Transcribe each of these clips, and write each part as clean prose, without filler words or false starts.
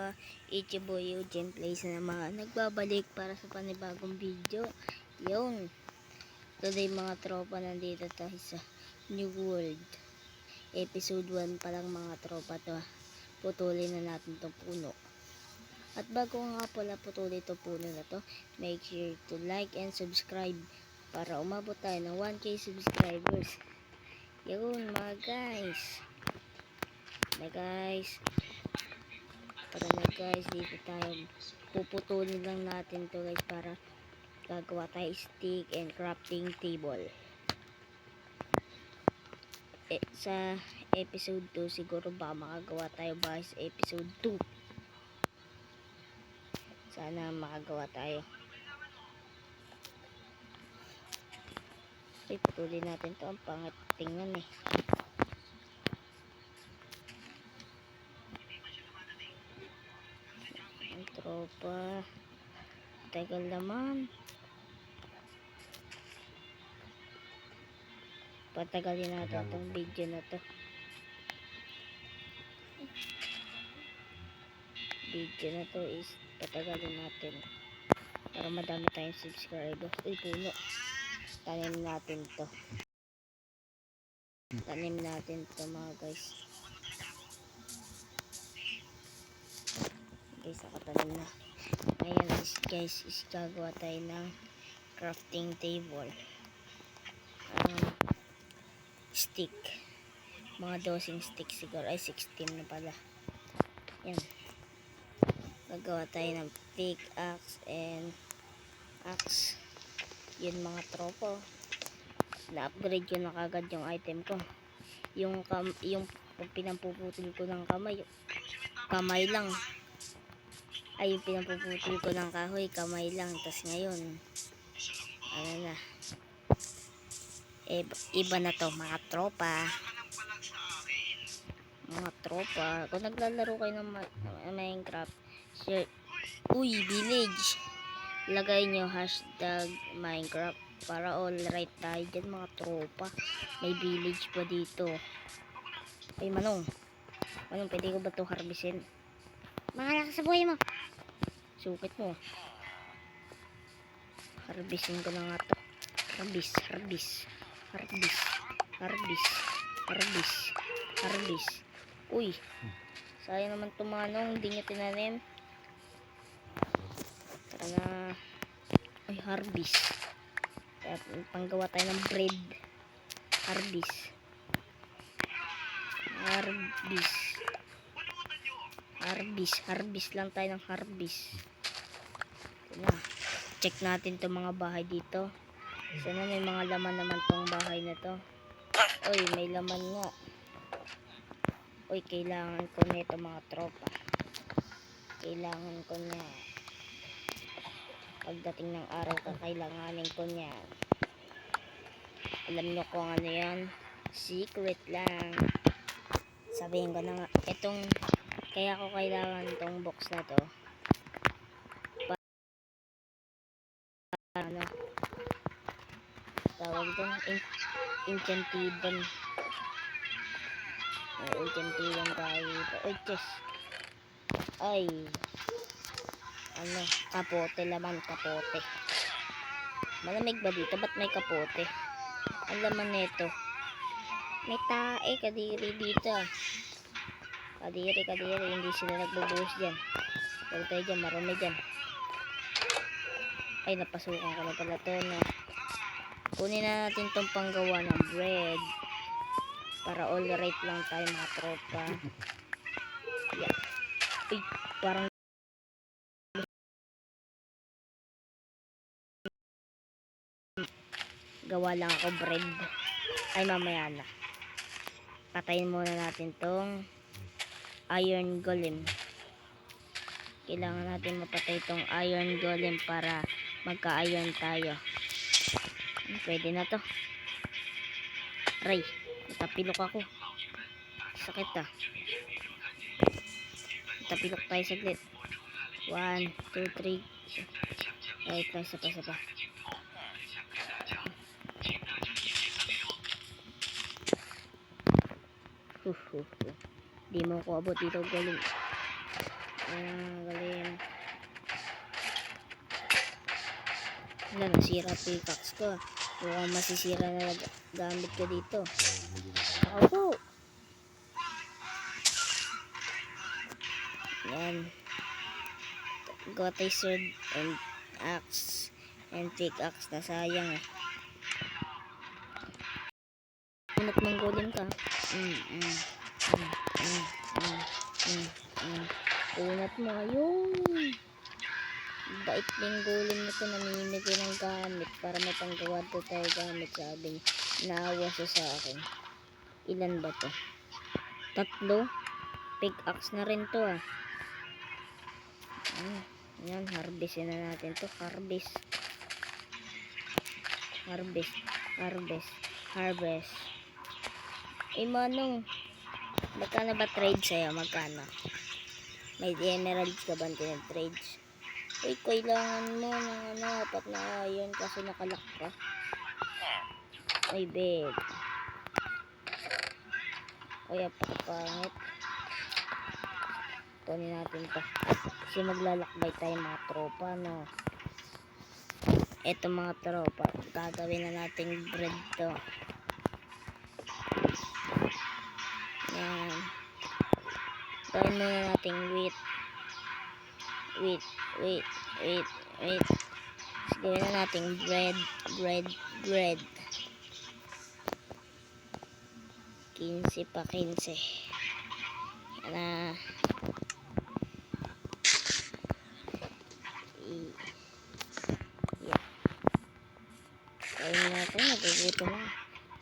tropa, Ichiboy Eugene Plays na naman nagbabalik para sa panibagong video. Yun, today mga tropa, nandito tayo sa New World episode 1 pa lang mga tropa to. Putulin na natin tong puno. At bago nga pala putulin itong puno na to, make sure to like and subscribe para umabot tayo ng 1k subscribers. Yun mga guys. Tara na guys, dito tayo puputulin lang natin to guys para gagawa tayo stick and crafting table. Sa episode 2 siguro ba makagawa tayo ba sa episode 2. Sana makagawa tayo. Okay, putulin natin to, ang pangit tingnan eh. Tropa, tagal naman, patagalin natin itong video na to. Is patagalin natin para madami tayong subscribers. Uy, puno, tanim natin to mga guys. Nakatanim na. Ngayon guys, gagawa tayo ng crafting table. Stick. Mga 12 stick siguro. Ay, 16 na pala. Yan. Gagawa tayo ng pickaxe and axe. Yun mga tropa. Na-upgrade ko na kagad yung item ko. Yung pinampuputol ko ng kamay lang. Ay, yung pinampuputol ko ng kahoy, kamay lang. Tas ngayon, ano na, iba na to mga tropa. Kung naglalaro kayo ng Minecraft, share. Uy, village, lagay nyo hashtag Minecraft para all right tayo dyan mga tropa. May village pa dito. Ay, Manong, pwede ko ba to harvestin? Mahala ka sa buhay mo. Sukit mo. Harvestin ko na nga to. Harvest. Uy, sayang naman tumanong, hindi nyo tinanim. Tara na. Uy, harvest. Kaya panggawa tayo ng bread. Harvest lang tayo ng harvest. Na, check natin itong mga bahay dito. Sana may mga laman naman tong bahay na to. Uy, may laman nga. Uy, kailangan ko nito mga tropa. Kailangan ko niya. Pagdating ng araw, kakailanganin ko niya. Alam nyo kung ano yan? Secret lang. Sabihin ko na nga, kaya ko kailangan itong box na to. Ano? Tawag doon, enchantidan. Enchantidan tayo dito. Uy, chest. Ay. Ano? Kapote laman, kapote. Malamig ba dito? Ba't may kapote? Ang laman nito. May tae, kadiri dito. Kadiri, hindi sila nagbubuhos dyan. Huwag tayo dyan, marami dyan. Ay, napasukan ko na pala to, no? Kunin na natin tong panggawa ng bread para all right lang tayo mga tropa. Yeah. Uy, parang gawa lang ako bread. Ay, mamaya na. Patayin muna natin tong iron golem. Kailangan natin mapatay tong iron golem para magka-iron tayo. Pwede na to. Aray, natapilok ako. Sakit ah. Natapilok tayo saglit. 1, 2, 3. Ay, isa pa. Di mo ko abot dito, galing. Galing. Wala, nasira pickaxe ko. Mukhang masisira na gamit ko dito. Ako. Yan. Gawa tayo sword and axe and pickaxe na sayang eh. Unat mong golem ka. Unat mo. Ayun. Bait din golem na ito. Namimigay ng gamit para may panggawa to tayo gamit. Sabi niya. Naawa siya sa akin. Ilan ba to? 3. Pickaxe na rin to ah. Yan, harvestin na natin to. Harvest. Manong, magkano ba trade sa'yo? Magkano? May emeralds ka ba trades? Uy, kailangan mo ng apat na iron kasi nakalak ka. Ay, bed. Uy, apakapangit. Kunin natin to. Kasi maglalakbay tayo mga tropa, no? Eto mga tropa. Gagawin na nating bread to. Yan. Gawin muna nating wheat. Gawin na nating bread. 15 pa 15. Yan na. Gawin natin, nagugutom na.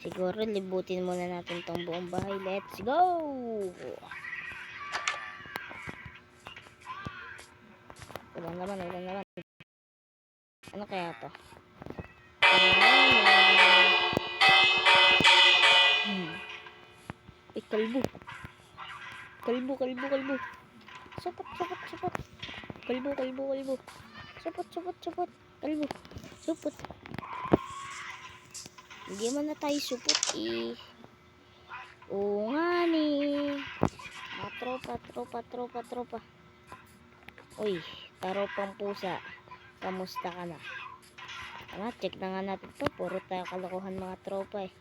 Siguro libutin muna natin tong buong bahay. Let's go! Ulan naman. Ano kaya to? Kalbo. Supot. Kalbo. Supot. Kalbo. Supot. Hindi man na tayo supot eh. Oo nga ni. Tropa. Uy, taropang pusa. Kamusta ka na? Check na nga natin to. Puro tayo kalokohan mga tropa eh.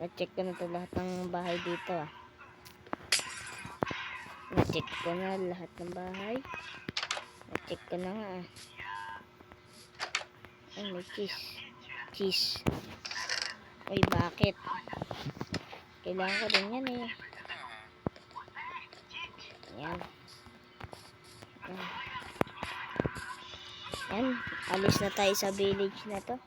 Na-check ko na to lahat ng bahay dito ah. Na-check ko na lahat ng bahay. Na-check ko na nga ah. Ay, may cheese. Uy, bakit? Kailangan ko din yan eh. Yan. Alis na tayo sa village na to.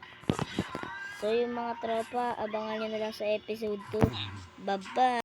So yung mga tropa, abangan nyo na lang sa episode 2. Bye-bye!